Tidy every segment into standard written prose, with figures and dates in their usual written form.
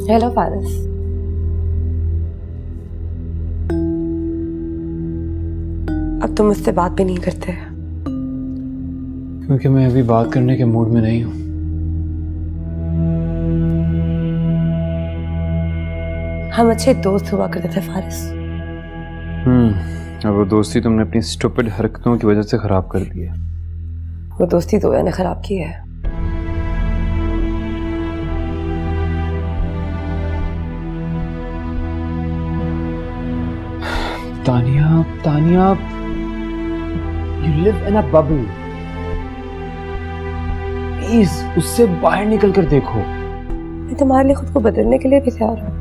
Hello Faris. अब तुम मुझसे बात भी नहीं करते। क्योंकि मैं अभी बात करने के मूड में नहीं हूं। हम अच्छे दोस्त हुआ करते थे फारिस। अब वो दोस्ती तुमने अपनी स्टूपिड हरकतों की वजह से खराब कर दी है। वो दोस्ती जोया ने खराब की है। Tania, Tania, you live in a bubble. Please उससे बाहर निकल कर देखो। मैं तुम्हारे लिए खुद को बदलने के लिए भी तैयार हूँ।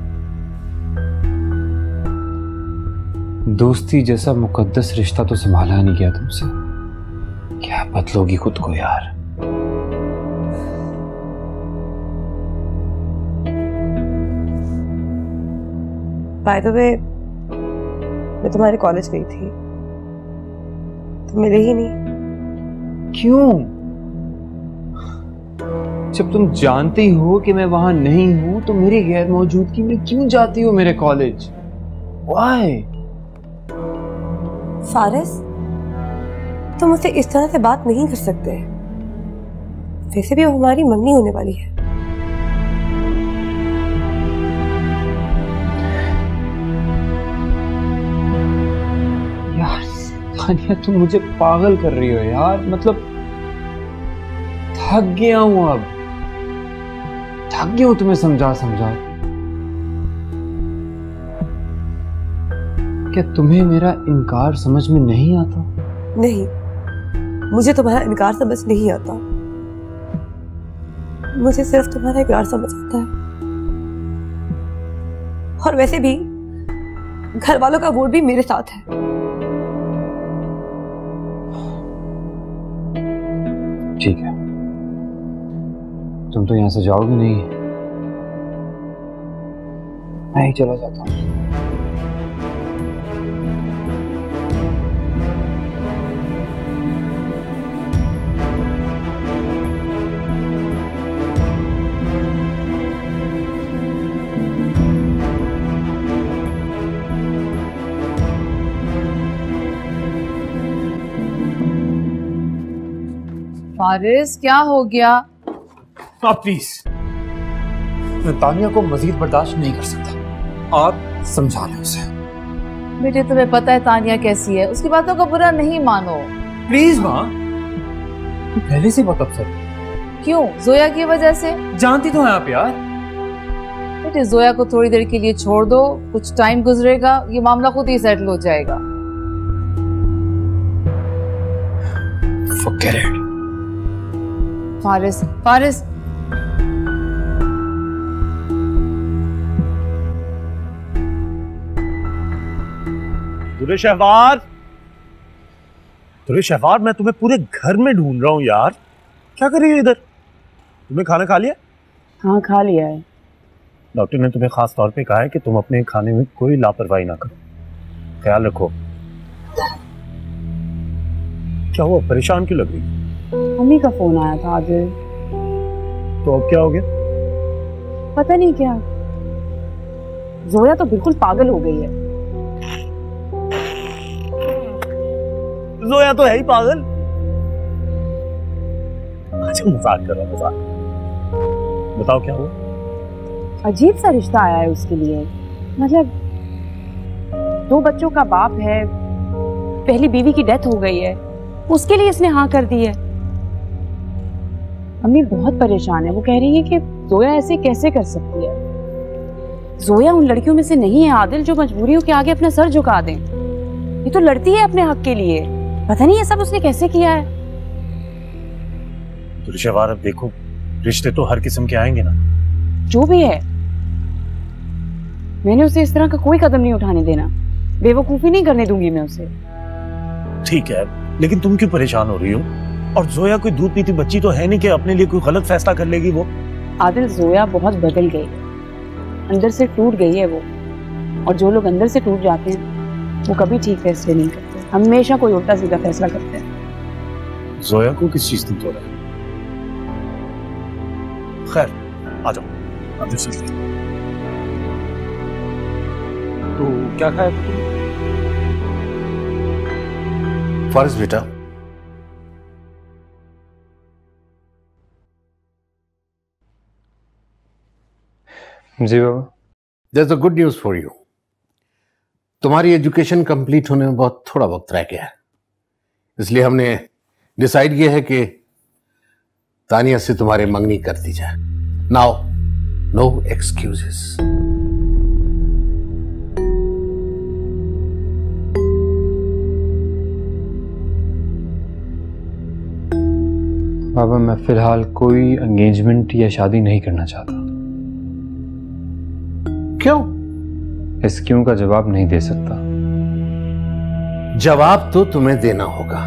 दोस्ती जैसा मुकद्दस रिश्ता तो संभाला नहीं गया तुमसे। क्या बदलोगी खुद को यार। बाय द वे, मैं तुम्हारे कॉलेज गई थी, तुम मिले ही नहीं। क्यों? जब तुम जानती हो कि मैं वहां नहीं हूं तो मेरी गैर मौजूदगी में क्यों जाती हो मेरे कॉलेज? Why? फारिस, तुम मुझसे इस तरह से बात नहीं कर सकते। वैसे भी वो हमारी मंगनी होने वाली है। यार तानिया, तुम मुझे पागल कर रही हो यार। मतलब थक गया हूं, अब थक गया हूं तुम्हें समझा समझा। क्या तुम्हें मेरा इनकार समझ में नहीं आता? नहीं, मुझे तुम्हारा इनकार समझ नहीं आता। मुझे सिर्फ तुम्हारा इकरार समझ आता है। और वैसे भी घर वालों का वोट भी मेरे साथ है। ठीक है, तुम तो यहां से जाओगी नहीं, मैं ही चला जाता हूं। फारिस, क्या हो गया? आप प्लीज, मैं तानिया को मजीद बर्दाश्त नहीं कर सकता। आप समझा लें उसे। बेटे, तुम्हें पता है तानिया कैसी है, उसकी बातों का बुरा नहीं मानो। प्लीज माँ, पहले से बहुत अपसेट। क्यों? जोया की वजह से? जानती तो हैं आप यार। बेटे, जोया को थोड़ी देर के लिए छोड़ दो, कुछ टाइम गुजरेगा, ये मामला खुद ही सेटल हो जाएगा। Forget it. फारिस, फारिस, दुरे शहवार, मैं तुम्हें पूरे घर में ढूंढ रहा हूँ यार। क्या कर रही हो इधर? तुमने खाना खा लिया? हाँ, खा लिया है। डॉक्टर ने तुम्हें खास तौर पे कहा है कि तुम अपने खाने में कोई लापरवाही ना करो, ख्याल रखो। क्या हुआ, परेशान क्यों लग रही? मम्मी का फोन आया था आदिल। तो अब क्या हो गया? पता नहीं क्या, जोया तो बिल्कुल पागल हो गई है। जोया तो है ही पागल। अच्छा, मजाक कर रहा हूं, मजाक। बताओ क्या हुआ? अजीब सा रिश्ता आया है उसके लिए। मतलब 2 बच्चों का बाप है, पहली बीवी की डेथ हो गई है, उसके लिए इसने हाँ कर दी है। अम्मी बहुत परेशान है, वो कह रही है कि जोया ऐसे कैसे कर सकती है। जोया उन लड़कियों में से नहीं है आदिल जो मजबूरियों के आगे अपना सर झुका दें। ये तो लड़ती है अपने हक के लिए। पता नहीं ये सब उसने कैसे किया है। तो शहवार, अब देखो, रिश्ते तो हर किस्म के आएंगे ना। जो भी है, मैंने उसे इस तरह का कोई कदम नहीं उठाने देना। बेवकूफी नहीं करने दूंगी मैं उसे। ठीक है, लेकिन तुम क्यों परेशान हो रही हो? और जोया कोई दूध पीती बच्ची तो है नहीं कि अपने लिए कोई गलत फैसला कर लेगी वो। आदिल, जोया बहुत बदल गई है, अंदर से टूट गई है वो। और जो लोग अंदर से टूट जाते हैं वो कभी ठीक फैसले नहीं करते, हमेशा कोई उल्टा सीधा फैसला करते हैं। जोया को किस चीज ने तोड़ा? खैर, आ जाओ, अंदर चलते हैं। क्या खाया तुमने? फारिस बेटा, जी बाबा। there's a good news for you. तुम्हारी एजुकेशन कंप्लीट होने में बहुत थोड़ा वक्त रह गया है, इसलिए हमने डिसाइड किया है कि तानिया से तुम्हारे मंगनी कर दी जाए। Now no excuses. बाबा मैं फिलहाल कोई एंगेजमेंट या शादी नहीं करना चाहता। क्यों? इस क्यों का जवाब नहीं दे सकता। जवाब तो तुम्हें देना होगा।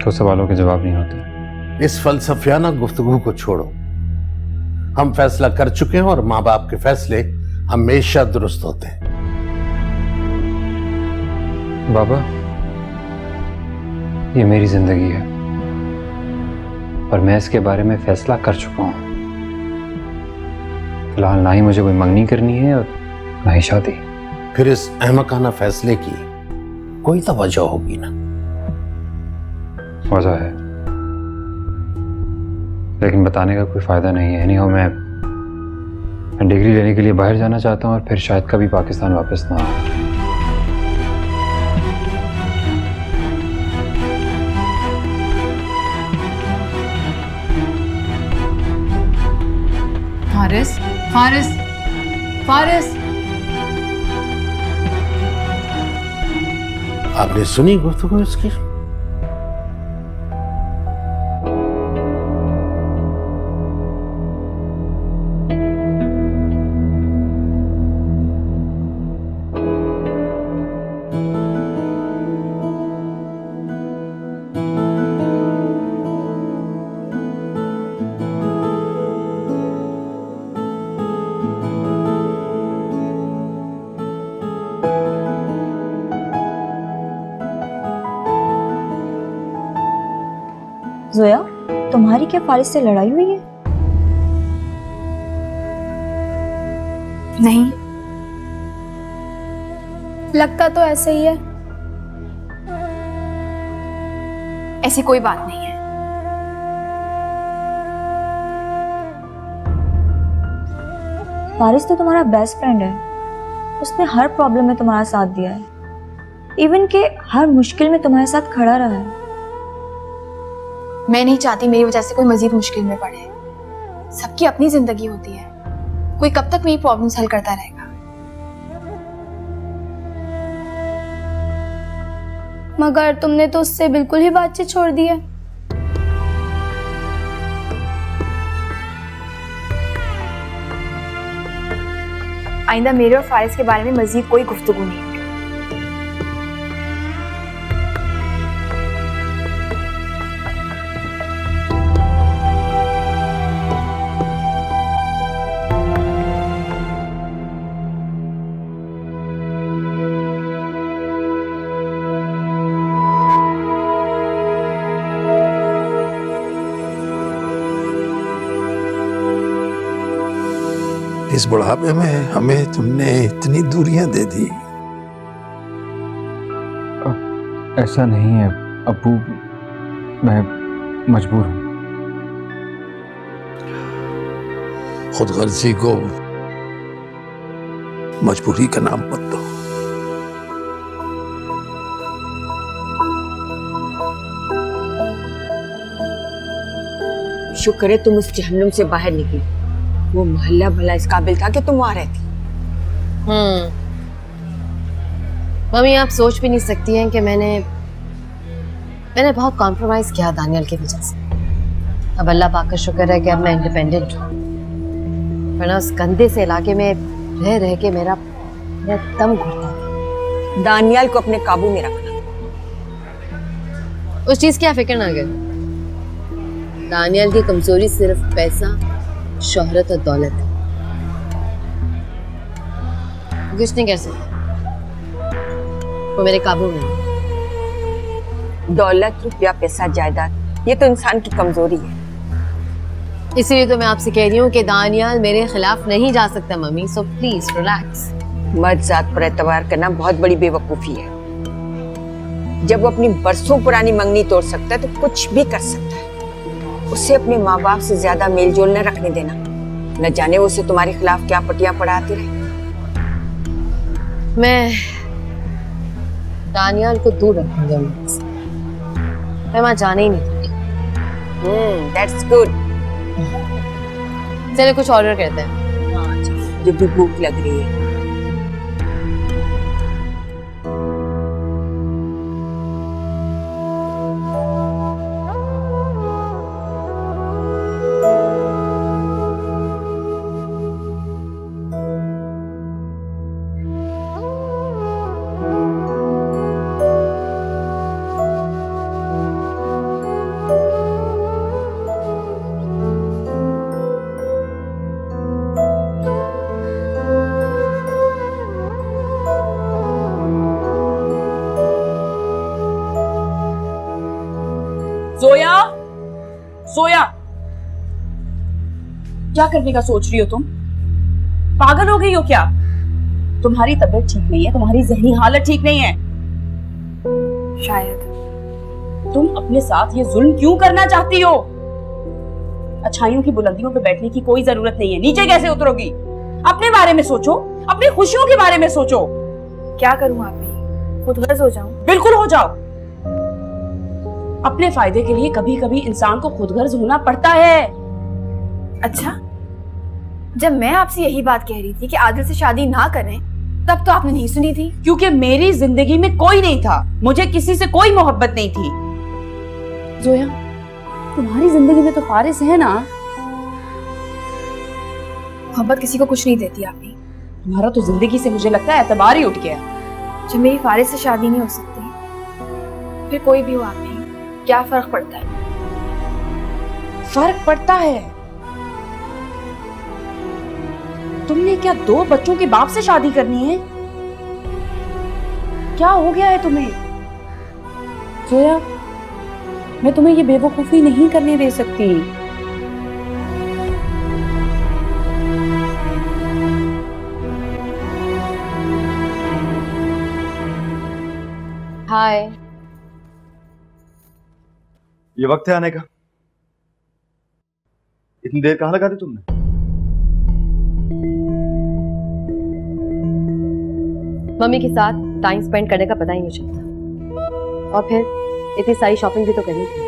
तो सवालों के जवाब नहीं होते। इस फलसफियाना गुफ्तगू को छोड़ो। हम फैसला कर चुके हैं और माँ बाप के फैसले हमेशा दुरुस्त होते हैं। बाबा ये मेरी जिंदगी है और मैं इसके बारे में फैसला कर चुका हूं। फिलहाल ना ही मुझे कोई मंगनी करनी है और ना ही शादी। फिर इस अहमकाना फैसले की कोई तो वजह होगी ना? वजह है, लेकिन बताने का कोई फायदा नहीं है। नहीं हो मैं डिग्री लेने के लिए बाहर जाना चाहता हूं और फिर शायद कभी पाकिस्तान वापस ना आऊं। फारिस, फारिस, फारिस। आपने सुनी गुफ्तगू इसकी? जोया, तुम्हारी क्या फारिस से लड़ाई हुई है? नहीं, लगता तो ऐसे ही है। ऐसी कोई बात नहीं है। फारिस तो तुम्हारा बेस्ट फ्रेंड है। उसने हर प्रॉब्लम में तुम्हारा साथ दिया है, इवन के हर मुश्किल में तुम्हारे साथ खड़ा रहा है। मैं नहीं चाहती मेरी वजह से कोई मजीद मुश्किल में पड़े। सबकी अपनी जिंदगी होती है, कोई कब तक मेरी प्रॉब्लम्स हल करता रहेगा। मगर तुमने तो उससे बिल्कुल ही बातचीत छोड़ दी है। आइंदा मेरे और फारिस के बारे में मजीद कोई गुफ्तगू नहीं। इस बुढ़ापे में हमें तुमने इतनी दूरियां दे दी। ऐसा नहीं है अब्बू, मैं मजबूर हूं। खुदगर्जी को मजबूरी का नाम मत दो। शुक्र है तुम उस जहन्नुम से बाहर निकली। वो मोहल्ला भला इस काबिल था कि तुम वहां रहती। मम्मी आप सोच भी नहीं सकती हैं कि मैंने बहुत कॉम्प्रोमाइज किया दानियल की वजह से। अब अल्लाह पाक का शुक्र है कि अब मैं इंडिपेंडेंट हूँ, वरना उस गंदे से इलाके में रह रह के मेरा दम घुटता था। दानियल को अपने काबू में रखना। उस चीज की फिक्र ना कर। दानियल की कमजोरी सिर्फ पैसा, शोहरत और दौलत है। कुछ नहीं कर सकते, वो मेरे काबू में है। दौलत, रुपया, पैसा, जायदाद, ये तो इंसान की कमजोरी है। इसलिए तो मैं आपसे कह रही हूँ कि दानियल मेरे खिलाफ नहीं जा सकता मम्मी, सो प्लीज रिलैक्स। मर्द जात पर एतबार करना बहुत बड़ी बेवकूफी है। जब वो अपनी बरसों पुरानी मंगनी तोड़ सकता है तो कुछ भी कर सकता है। उसे अपने माँ बाप से ज्यादा मेल जोल न रखने देना, न जाने वो उसे तुम्हारे खिलाफ क्या पटियां पढ़ाते रहे। मैं दानियाल को दूर रखूंगी, मैं वहां जाने ही नहीं दूंगी। That's good। चलिए कुछ ऑर्डर करते हैं। हाँ, मुझे भी भूख लग रही है। जोया, जोया, क्या करने का सोच रही हो तुम? पागल हो गई हो क्या? तुम्हारी तबीयत ठीक नहीं है, तुम्हारी ज़हनी हालत ठीक नहीं है। शायद तुम अपने साथ ये जुल्म क्यों करना चाहती हो? अच्छाइयों की बुलंदियों पे बैठने की कोई जरूरत नहीं है। नीचे कैसे उतरोगी? अपने बारे में सोचो, अपनी खुशियों के बारे में सोचो। क्या करूं आप? खुदगर्ज हो जाऊं? बिल्कुल हो जाओ। अपने फायदे के लिए कभी कभी इंसान को खुदगर्ज होना पड़ता है। अच्छा, जब मैं आपसे यही बात कह रही थी कि आदिल से शादी ना करें, तब तो आपने नहीं सुनी थी। क्योंकि मेरी जिंदगी में कोई नहीं था, मुझे किसी से कोई मोहब्बत नहीं थी। जोया, तुम्हारी जिंदगी में तो फारिस है ना। मोहब्बत किसी को कुछ नहीं देती आपने। तुम्हारा तो जिंदगी से मुझे लगता है एतबार ही उठ गया। जब मेरी फारिस से शादी नहीं हो सकती, फिर कोई भी हो आप नहीं, क्या फर्क पड़ता है? फर्क पड़ता है। तुमने क्या 2 बच्चों के बाप से शादी करनी है? क्या हो गया है तुम्हें? जोया, मैं तुम्हें ये बेवकूफी नहीं करने दे सकती। हाय। ये वक्त है आने का? इतनी देर कहाँ लगा दी तुमने? मम्मी के साथ टाइम स्पेंड करने का पता ही नहीं चलता, और फिर इतनी सारी शॉपिंग भी तो करनी थी।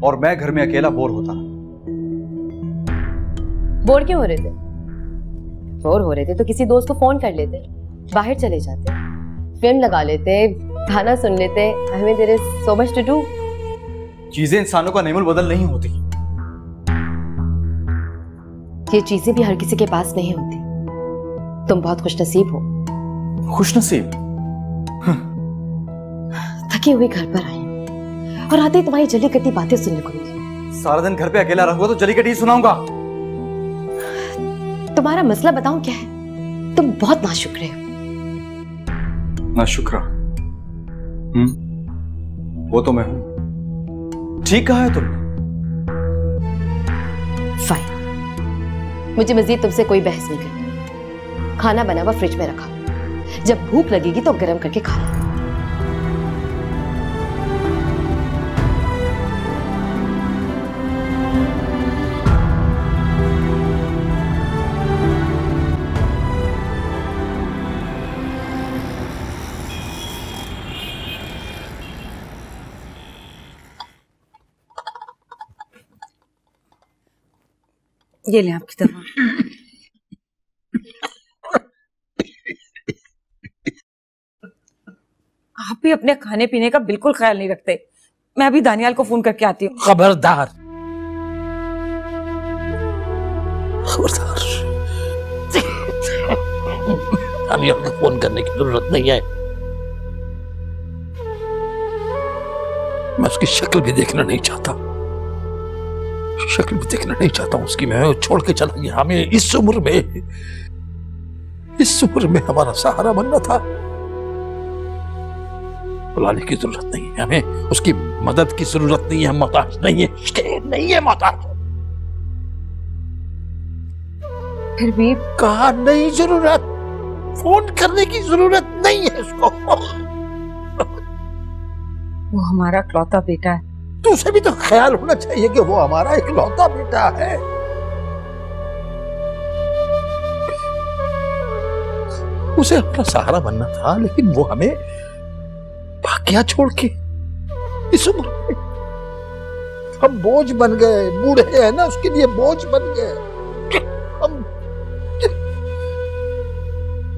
और मैं घर में अकेला बोर होता। बोर क्यों हो रहे थे? बोर हो रहे थे तो किसी दोस्त को फोन कर लेते, बाहर चले जाते, फिल्म लगा लेते, गाना सुन लेते। I mean, there is so much to do। चीजें इंसानों का नेमुल बदल नहीं होती। ये चीजें भी हर किसी के पास नहीं होती। तुम बहुत खुशनसीब हो। खुशनसीब? थकी हुई घर पर आई और आते ही तुम्हारी जली कटी बातें सुनने को मिली। सारा दिन घर पे अकेला रहूंगा तो जली कटी सुनाऊंगा। तुम्हारा मसला बताऊं क्या है? तुम बहुत नाशुक्र हो। नाशुक्रा? वो तो मैं हूं। ठीक कहा है तुमने। फाइन, मुझे मजीद तुमसे कोई बहस नहीं करनी। खाना बना हुआ फ्रिज में रखा, जब भूख लगेगी तो गर्म करके खा लेना। ये ले आपकी दवा। आप भी अपने खाने पीने का बिल्कुल ख्याल नहीं रखते। मैं अभी दानियाल को फोन करके आती हूँ। खबरदार, खबरदार। दानियाल को फोन करने की जरूरत नहीं है। मैं उसकी शक्ल भी देखना नहीं चाहता, शक्ल भी देखना नहीं चाहता उसकी। मैं छोड़ के चला गया। हमें इस उम्र में हमारा सहारा बनना था। बुलाने की जरूरत नहीं है हमें, उसकी मदद की जरूरत नहीं है। हम मोहताज नहीं है, नहीं है मोहताज। फिर भी कहा नहीं जरूरत, फोन करने की जरूरत नहीं है उसको। वो हमारा इकलौता बेटा है। तो उसे भी तो ख्याल होना चाहिए कि वो हमारा इकलौता बेटा है। उसे अपना सहारा बनना था, लेकिन वो हमें भाग्या छोड़ के इस उम्र में हम बोझ बन गए। बूढ़े हैं ना, उसके लिए बोझ बन गए हम।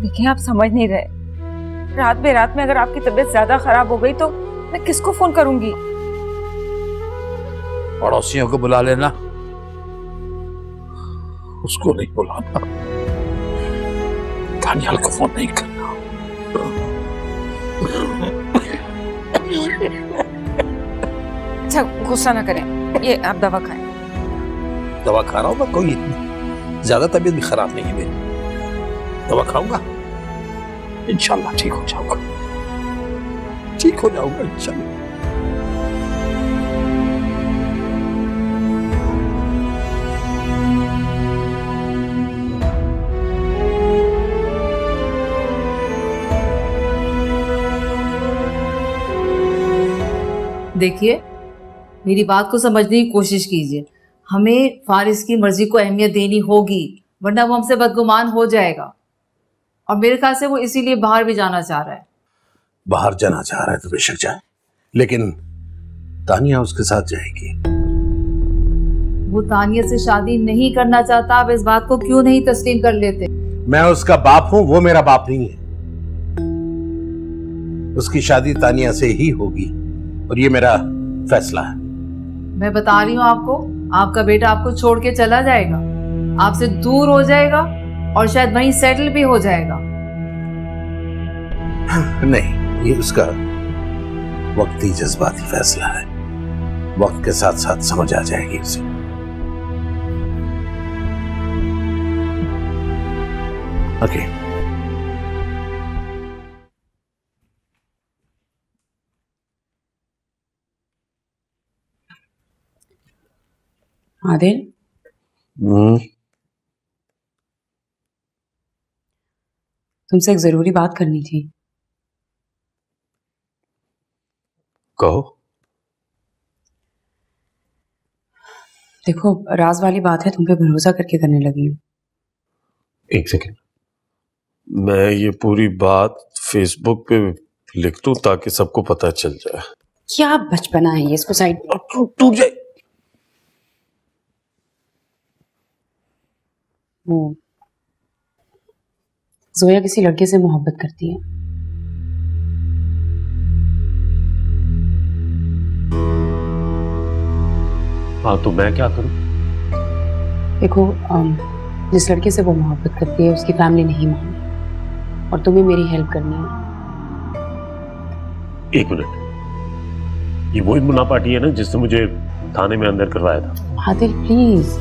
देखिए, आप समझ नहीं रहे। रात बेरात में अगर आपकी तबीयत ज्यादा खराब हो गई तो मैं किसको फोन करूंगी? पड़ोसियों को बुला लेना, उसको नहीं बुलाना, दानियाल को फोन नहीं करना। अच्छा, गुस्सा ना करें, ये आप दवा खाएं। दवा खा रहा हूँ मैं, कोई इतनी ज्यादा तबीयत भी खराब नहीं है मेरी। दवा खाऊंगा, इंशाल्लाह ठीक हो जाऊंगा, ठीक हो जाऊंगा इंशाल्लाह। देखिए, मेरी बात को समझने की कोशिश कीजिए। हमें फारिस की मर्जी को अहमियत देनी होगी, वरना वो हमसे बदगुमान हो जाएगा। और मेरे ख्याल से वो इसीलिए बाहर भी जाना चाह रहा है। बाहर जाना चाह रहा है तो बेशक जाए, लेकिन तानिया उसके साथ जाएगी। वो तानिया से शादी नहीं करना चाहता। आप इस बात को क्यों नहीं तस्लीम कर लेते? मैं उसका बाप हूं, वो मेरा बाप नहीं है। उसकी शादी तानिया से ही होगी और ये मेरा फैसला है। मैं बता रही हूँ आपको, आपका बेटा आपको छोड़ के चला जाएगा, आपसे दूर हो जाएगा और शायद वहीं सेटल भी हो जाएगा। नहीं, ये उसका वक्ती जज्बाती फैसला है। वक्त के साथ साथ समझ आ जाएगी उसे। ओके। आदिल, तुमसे एक जरूरी बात करनी थी। कहो। देखो, राज वाली बात है, तुम पे भरोसा करके करने लगी हूँ। एक सेकेंड, मैं ये पूरी बात फेसबुक पे लिख दूं ताकि सबको पता चल जाए। क्या बचपना है ये, इसको साइड टूट जाए। वो जोया किसी लड़के से मोहब्बत करती है। हाँ, तो मैं क्या करूं? देखो, जिस लड़के से वो मोहब्बत करती है उसकी फैमिली नहीं मानी और तुम्हें मेरी हेल्प करनी है। एक मिनट, ये वही मुन्ना पार्टी है ना जिसने मुझे थाने में अंदर करवाया था? आदिल प्लीज,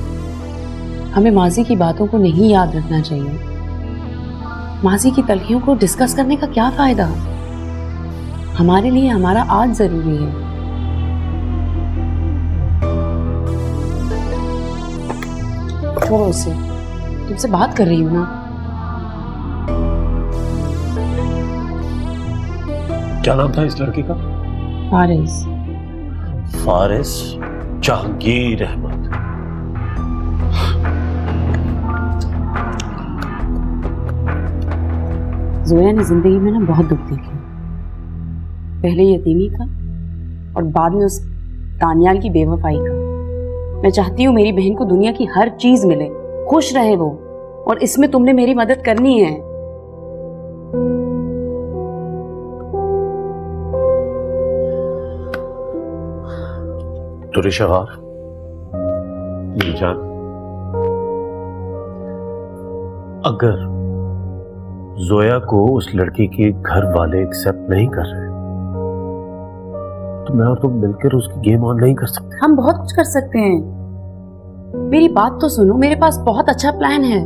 हमें माजी की बातों को नहीं याद रखना चाहिए। माजी की तलखियों को डिस्कस करने का क्या फायदा? हमारे लिए हमारा आज जरूरी है। छोड़ो उसे, तुमसे बात कर रही हूँ ना। क्या नाम था इस लड़के का? फारिस। फारिस जहांगीर अहमद। जोया ने जिंदगी में ना बहुत दुख देखे, पहले यतीमी का और बाद में उस दानियाल की बेवफाई का। मैं चाहती हूँ मेरी बहन को दुनिया की हर चीज मिले, खुश रहे वो, और इसमें तुमने मेरी मदद करनी है। तुरिशगार, मेरी जान, अगर जोया को उस लड़की के घर वाले एक्सेप्ट नहीं कर रहे तो मैं और तुम मिलकर उसकी गेम ऑन नहीं कर सकते? हम बहुत कुछ कर सकते हैं। मेरी बात तो सुनो, मेरे पास बहुत अच्छा प्लान है।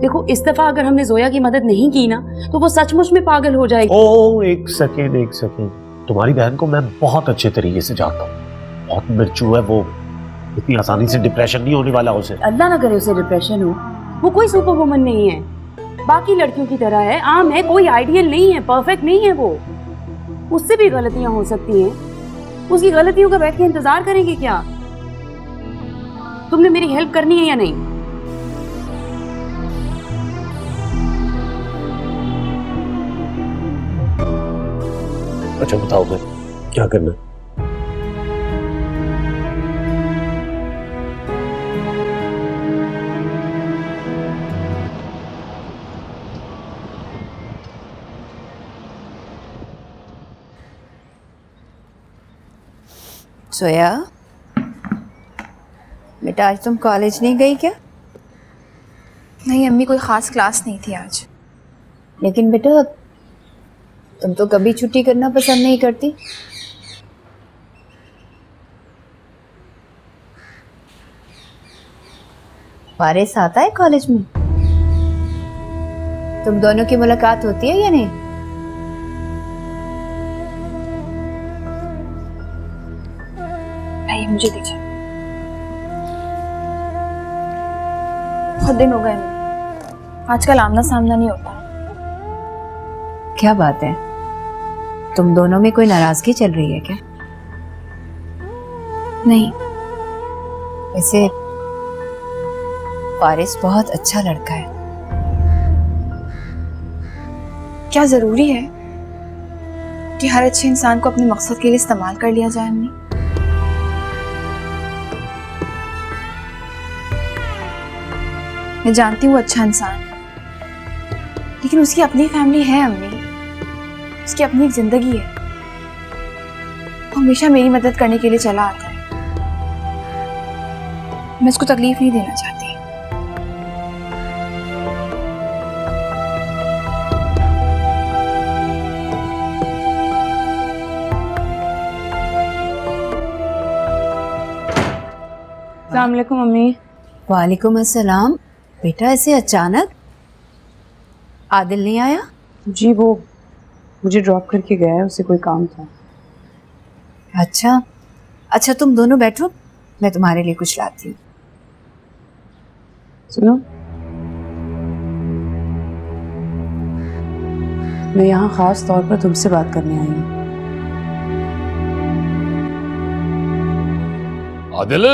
देखो, इस दफा अगर हमने जोया की मदद नहीं की ना तो वो सचमुच में पागल हो जाएगी। ओ, एक सेकेंड, तुम्हारी बहन को मैं बहुत अच्छे तरीके से जानता हूँ, बहुत मिर्चू है वो, इतनी आसानी से डिप्रेशन नहीं होने वाला उसे। अल्लाह ना करे उसे डिप्रेशन हो, वो कोई सुपर वुमन नहीं है, बाकी लड़कियों की तरह है, आम है, कोई आइडियल नहीं है, परफेक्ट नहीं है वो। उससे भी गलतियां हो सकती हैं। उसकी गलतियों का बैठ के इंतजार करेंगे क्या? तुमने मेरी हेल्प करनी है या नहीं? अच्छा बताओ मैं क्या करना है? सोया बेटा, आज तुम कॉलेज नहीं गई क्या? नहीं अम्मी, कोई खास क्लास नहीं थी आज। लेकिन बेटा तुम तो कभी छुट्टी करना पसंद नहीं करती। फारिस आता है कॉलेज में? तुम दोनों की मुलाकात होती है या नहीं? भाई मुझे दीजिए, बहुत दिन हो गए आजकल आमना सामना नहीं होता। क्या बात है, तुम दोनों में कोई नाराजगी चल रही है क्या? नहीं। वैसे फारिस बहुत अच्छा लड़का है। क्या जरूरी है कि हर अच्छे इंसान को अपने मकसद के लिए इस्तेमाल कर लिया जाए अम्मी? मैं जानती हूँ अच्छा इंसान, लेकिन उसकी अपनी फैमिली है अम्मी, उसकी अपनी एक जिंदगी है। वो हमेशा मेरी मदद करने के लिए चला आता है। मैं उसको तकलीफ नहीं देना चाहती। अस्सलाम वालेकुम मम्मी। वालेकुम अस्सलाम। बेटा ऐसे अचानक? आदिल नहीं आया? जी वो मुझे ड्रॉप करके गया है, उसे कोई काम था। अच्छा अच्छा, तुम दोनों बैठो, मैं तुम्हारे लिए कुछ लाती हूँ। सुनो, मैं यहाँ खास तौर पर तुमसे बात करने आई हूँ। आदिल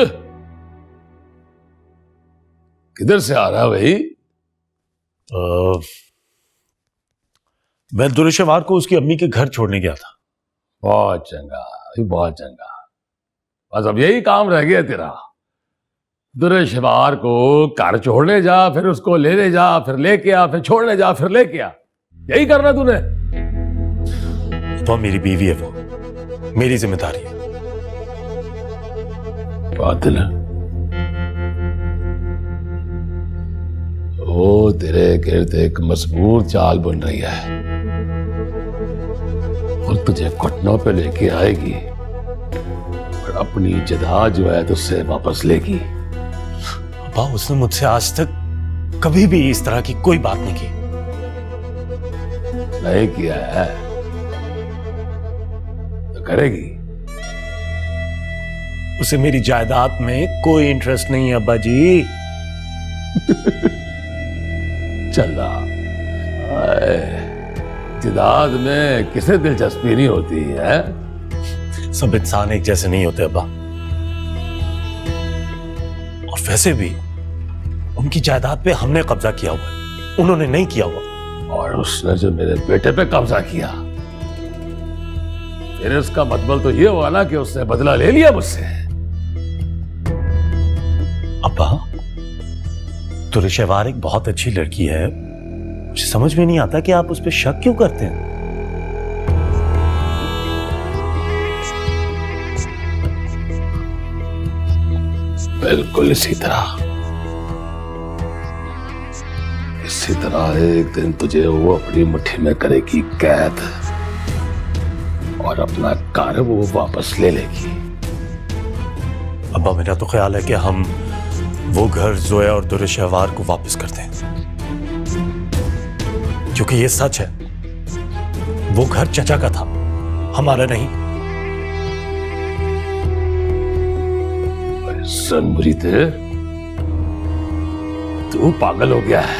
किधर से आ रहा है भाई? मैं दुरेशवार को उसकी अम्मी के घर छोड़ने गया था। बहुत चंगा, बहुत चंगा। बस अब यही काम रह गया तेरा। दुरेशवार को घर छोड़ने जा, फिर उसको लेने जा, फिर लेके आ, फिर छोड़ने जा, फिर लेके आ। यही करना तूने? तो मेरी बीवी है, वो मेरी जिम्मेदारी है। आदिल, वो तेरे गिर्द एक मजबूत चाल बन रही है और तुझे घुटनों पे लेके आएगी और अपनी जायदाद जो है तुझसे वापस लेगी। अब्बा, उसने मुझसे आज तक कभी भी इस तरह की कोई बात नहीं की। नहीं किया है तो करेगी। उसे मेरी जायदाद में कोई इंटरेस्ट नहीं है अब्बा जी। चला, जायदाद में किसे दिलचस्पी नहीं होती है? सब इंसान एक जैसे नहीं होते अब्बा। और वैसे भी उनकी जायदाद पे हमने कब्जा किया हुआ है, उन्होंने नहीं किया हुआ। और उसने जो मेरे बेटे पे कब्जा किया, फिर इसका मतलब तो ये हुआ ना कि उसने बदला ले लिया मुझसे। अब्बा, दुरेशवार एक बहुत अच्छी लड़की है, मुझे समझ में नहीं आता कि आप उस पर शक क्यों करते हैं। बिल्कुल इसी तरह एक दिन तुझे वो अपनी मुट्ठी में करेगी कैद और अपना घर वो वापस ले लेगी। अब्बा, मेरा तो ख्याल है कि हम वो घर जोया और दुरेशवार को वापस करते हैं, क्योंकि ये सच है, वो घर चचा का था, हमारा नहीं। सनबरी थे, तू पागल हो गया है,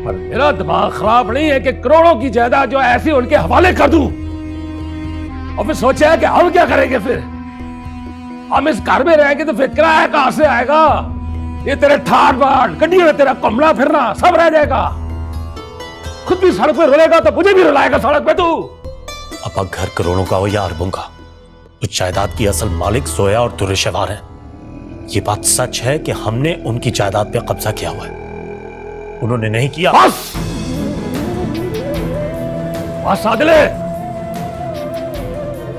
पर मेरा दिमाग खराब नहीं है कि करोड़ों की जायदाद जो ऐसी उनके हवाले कर दूं। और फिर सोचा है कि हम क्या करेंगे, फिर हम इस घर में रहेंगे तो फिर किराया कहां से आएगा? ये तेरे ठाट बाट गड्डी में तेरा कमला फिरना सब रह जाएगा। खुद भी सड़क पे रोलेगा तो मुझे भी रुलाएगा सड़क पे तू। अब घर करोड़ों का हो या अरबों का, उस जायदाद की असल मालिक जोया और दुर्शवार हैं। ये बात सच है कि हमने उनकी जायदाद पे कब्जा किया हुआ है, उन्होंने नहीं किया। बस बस आदिले,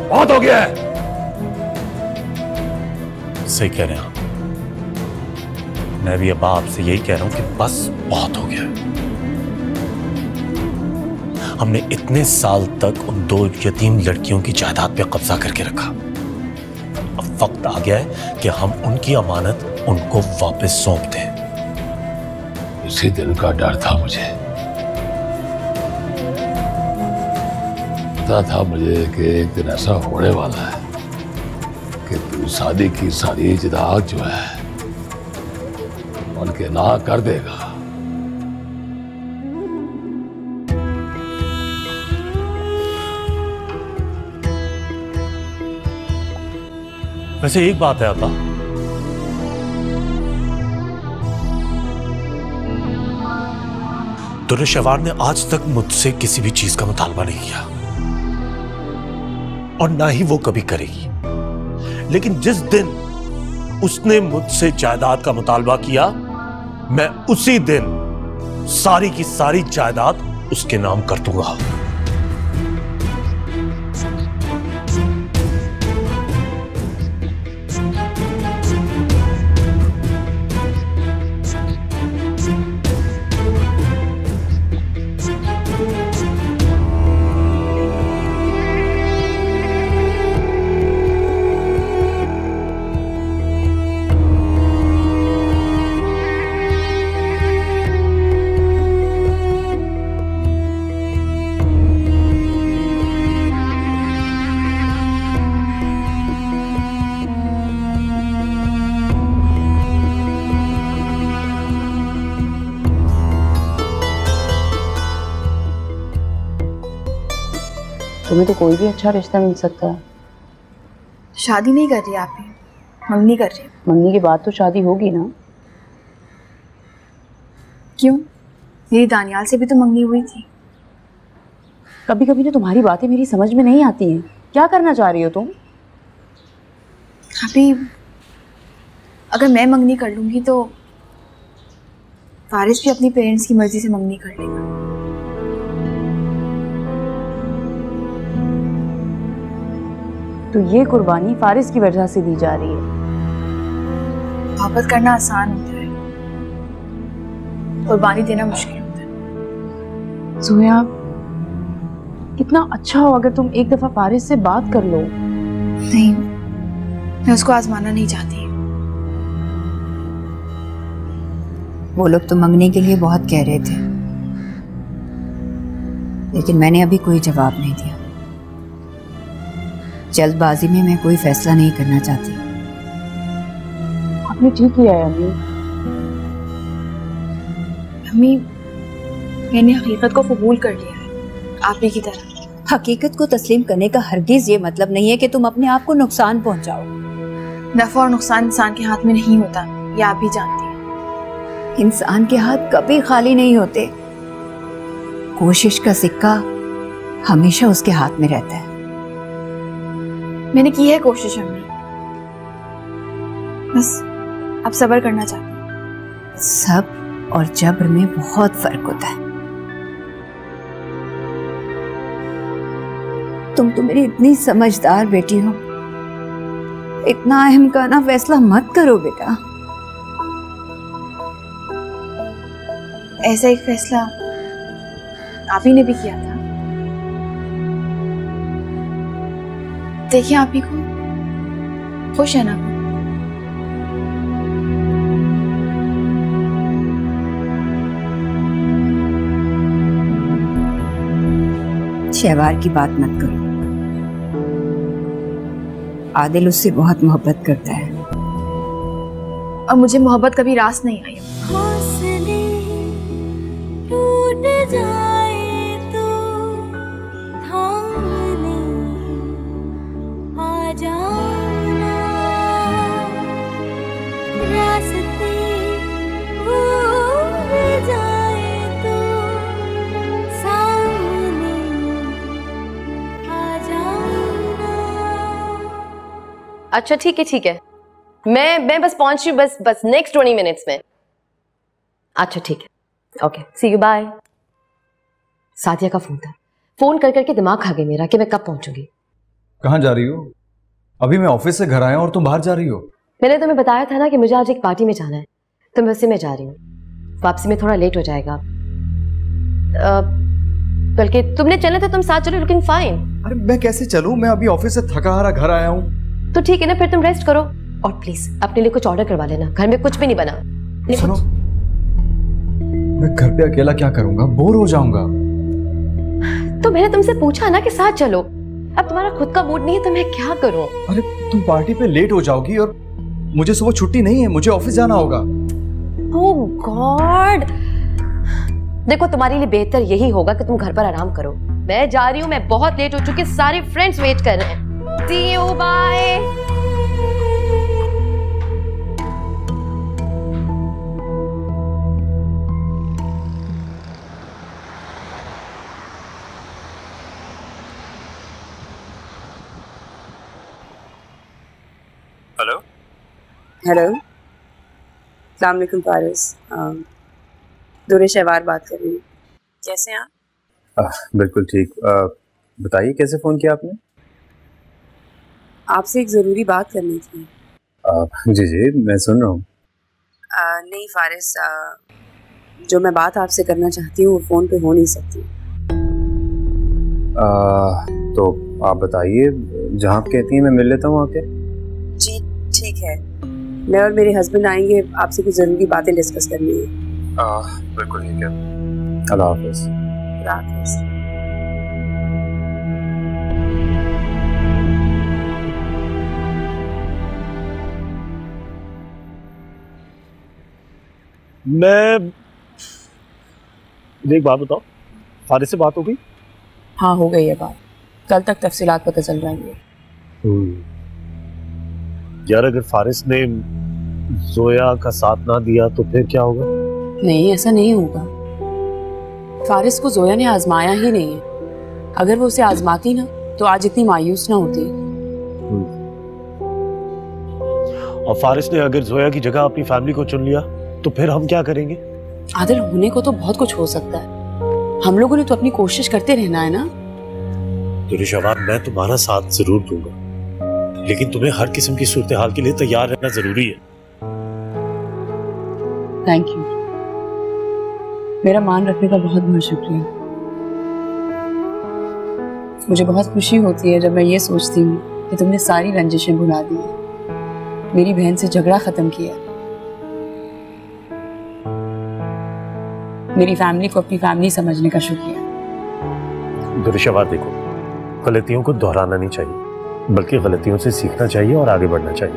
बहुत हो गया है। सही कह रहे हैं आप, मैं भी अब आपसे यही कह रहा हूं कि बस बहुत हो गया है। हमने इतने साल तक उन 2 यतीम लड़कियों की जायदाद पे कब्जा करके रखा। अब वक्त आ गया है कि हम उनकी अमानत उनको वापस सौंप दें। इसी दिन का डर था मुझे, पता था मुझे कि एक दिन ऐसा होने वाला है कि तू शादी की सारी जायदाद जो है उनके ना कर देगा। वैसे एक बात है अब्बा, दुर्शवार ने आज तक मुझसे किसी भी चीज का मुतालबा नहीं किया और ना ही वो कभी करेगी। लेकिन जिस दिन उसने मुझसे जायदाद का मुतालबा किया, मैं उसी दिन सारी की सारी जायदाद उसके नाम कर दूंगा। तुम्हें तो कोई भी अच्छा रिश्ता मिल सकता है। शादी नहीं कर रही आप भी, मंगनी कर रही। मंगनी के बाद तो शादी होगी ना? क्यों? मेरी दानियाल से भी तो मंगनी हुई थी। कभी कभी ना तुम्हारी बातें मेरी समझ में नहीं आती हैं। क्या करना चाह रही हो तुम? अभी अगर मैं मंगनी कर लूंगी तो फारिस भी अपनी पेरेंट्स की मर्जी से मंगनी कर लेगा। तो ये कुर्बानी फारिस की वजह से दी जा रही है। मोहब्बत करना आसान होता है, कुर्बानी देना मुश्किल होता है। जोया, कितना अच्छा हो अगर तुम एक दफा फारिस से बात कर लो। नहीं, मैं उसको आजमाना नहीं चाहती। वो लोग तो मंगने के लिए बहुत कह रहे थे, लेकिन मैंने अभी कोई जवाब नहीं दिया। जल्दबाजी में मैं कोई फैसला नहीं करना चाहती। आपने ठीक किया है अम्मी। अम्मी, मैंने हकीकत को कबूल कर लिया है, आप ही की तरह। हकीकत को तस्लीम करने का हरगिज ये मतलब नहीं है कि तुम अपने आप को नुकसान पहुंचाओ। नफा और नुकसान इंसान के हाथ में नहीं होता, ये आप भी जानती हैं। इंसान के हाथ कभी खाली नहीं होते। कोशिश का सिक्का हमेशा उसके हाथ में रहता है। मैंने की है कोशिश अम्मी, बस अब सब्र करना चाहती हूँ। सब और जब्र में बहुत फर्क होता है। तुम तो मेरी इतनी समझदार बेटी हो, इतना अहमकाना फैसला मत करो बेटा। ऐसा एक फैसला आप ही ने भी किया था। देखिए आप ही को खुश है ना? शहवार की बात मत करो, आदिल उससे बहुत मोहब्बत करता है। और मुझे मोहब्बत कभी रास नहीं आई। टूट जाए तो थामने आ जाना, रास्ते भूल जाए तो सामने आ जाना। अच्छा ठीक है, मैं बस पहुंच रही हूँ, बस नेक्स्ट 20 मिनट्स में। अच्छा ठीक है, okay, see you, bye. Sadia का फोन था, फोन कर करके दिमाग खा गई मेरा कि मैं कब पहुंचूंगी। कहाँ जा रही हो? अभी मैं ऑफिस से घर आया और तुम बाहर जा रही हो। मैंने तुम्हें बताया था ना कि मुझे आज एक पार्टी में जाना है, तो मैं उसी में जा रही हूँ। वापसी में थोड़ा लेट हो जाएगा, बल्कि तुमने चलना था, तुम साथ चलो, लुकिंग फाइन। अरे मैं कैसे चलूं? मैं अभी ऑफिस से थका हारा घर आया हूँ। तो ठीक है ना, फिर तुम रेस्ट करो और प्लीज अपने लिए कुछ ऑर्डर करवा लेना, घर में कुछ भी नहीं बना। सुनो, मैं घर पे अकेला क्या करूंगा, बोर हो जाऊंगा। तो मैंने तुमसे पूछा ना कि साथ चलो, अब तुम्हारा खुद का मूड नहीं है तो मैं क्या करूं? अरे तुम पार्टी पे लेट हो जाओगी और मुझे सुबह छुट्टी नहीं है, मुझे ऑफिस जाना होगा। ओह गॉड, देखो तुम्हारे लिए बेहतर यही होगा कि तुम घर पर आराम करो। मैं जा रही हूँ, मैं बहुत लेट हो चुकी, सारे फ्रेंड्स वेट कर रहे हैं। See you, bye. Hello hello, अस्सलाम वालेकुम फारिस, दुरे शहवार बात कर रही हूँ। कैसे हैं आप? बिल्कुल ठीक। बताइए कैसे फ़ोन किया आपने? आपसे एक ज़रूरी बात करनी थी। जी जी, मैं सुन रहा हूँ। नहीं फारिस, जो मैं बात आपसे करना चाहती हूँ वो फ़ोन पे हो नहीं सकती। तो आप बताइए, जहाँ आप कहती हैं मैं मिल लेता हूँ आके। जी ठीक है, मैं और मेरे हस्बैंड आएंगे, आपसे कुछ ज़रूरी बातें डिस्कस करनी है। बिल्कुल ठीक है, अल्लाह हाफ़िज़। अल्लाह हाफ़िज़। मैं एक बात बताओ, फारिस से बात हो गई? हाँ हो गई है बात, कल तक तफसीलात पता चल जाएंगे। यार अगर फारिस ने जोया का साथ ना दिया तो फिर क्या होगा? नहीं, ऐसा नहीं होगा। फारिस को जोया ने आजमाया ही नहीं है। अगर वो उसे आजमाती ना तो आज इतनी मायूस ना होती। और फारिस ने अगर जोया की जगह अपनी फैमिली को चुन लिया तो फिर हम क्या करेंगे? आदिल, होने को तो बहुत कुछ हो सकता है, हम लोगों ने तो अपनी कोशिश करते रहना है ना। तो शहवार, मैं तुम्हारा साथ जरूर दूंगा, लेकिन तुम्हें हर किस्म की सूरत हाल के लिए तैयार रहना जरूरी है। थैंक यू, मेरा मान रखने का बहुत बहुत शुक्रिया। मुझे बहुत खुशी होती है जब मैं ये सोचती हूँ कि तुमने सारी रंजिशें भुला दी, मेरी बहन से झगड़ा खत्म किया, मेरी फैमिली को अपनी फैमिली समझने का शुक्रिया। दुरुशवार, देखो, गलतियों को दोहराना नहीं चाहिए, बल्कि गलतियों से सीखना चाहिए और आगे बढ़ना चाहिए।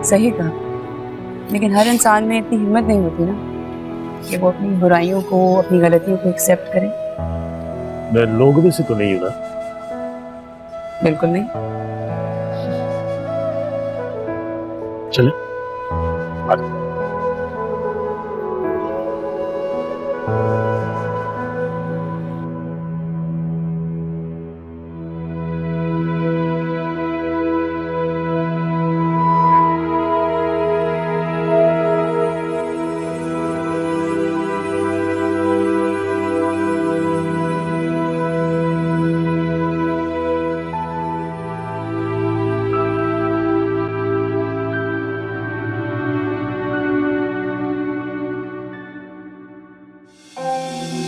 सही कहा, लेकिन हर इंसान में इतनी हिम्मत नहीं होती ना कि वो अपनी बुराइयों को, अपनी गलतियों को एक्सेप्ट करे। मैं लोगों में से तो नहीं हूं ना। बिल्कुल नहीं। चले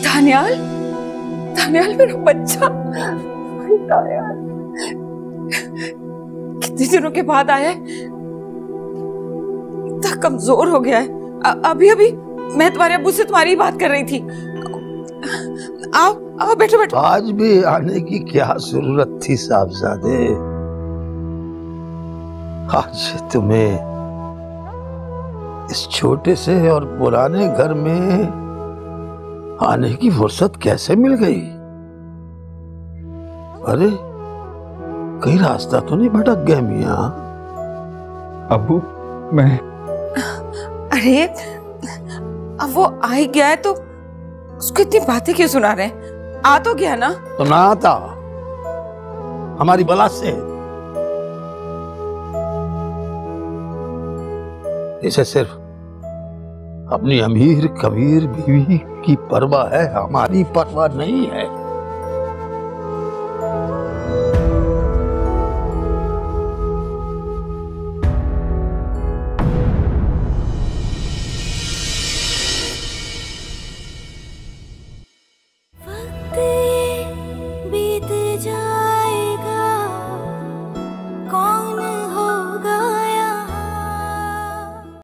दानियाल, दानियाल मेरा बच्चा, दानियाल कितने दिनों के बाद आया है, इतना कमजोर हो गया है। अभी अभी मैं तुम्हारे अब्बू से तुम्हारी बात कर रही थी। आओ आओ, बैठो बैठो। आज भी आने की क्या जरूरत थी साहबजादे? आज तुम्हें इस छोटे से और पुराने घर में आने की फुर्सत कैसे मिल गई? अरे कहीं रास्ता तो नहीं भटक गया मियां? अबू मैं अरे अब वो आ ही गया है तो उसको इतनी बातें क्यों सुना रहे हैं? आ तो गया ना। तो ना आता हमारी बला से। इसे सिर्फ अपनी अमीर कबीर बीवी की परवाह है, हमारी परवाह नहीं है।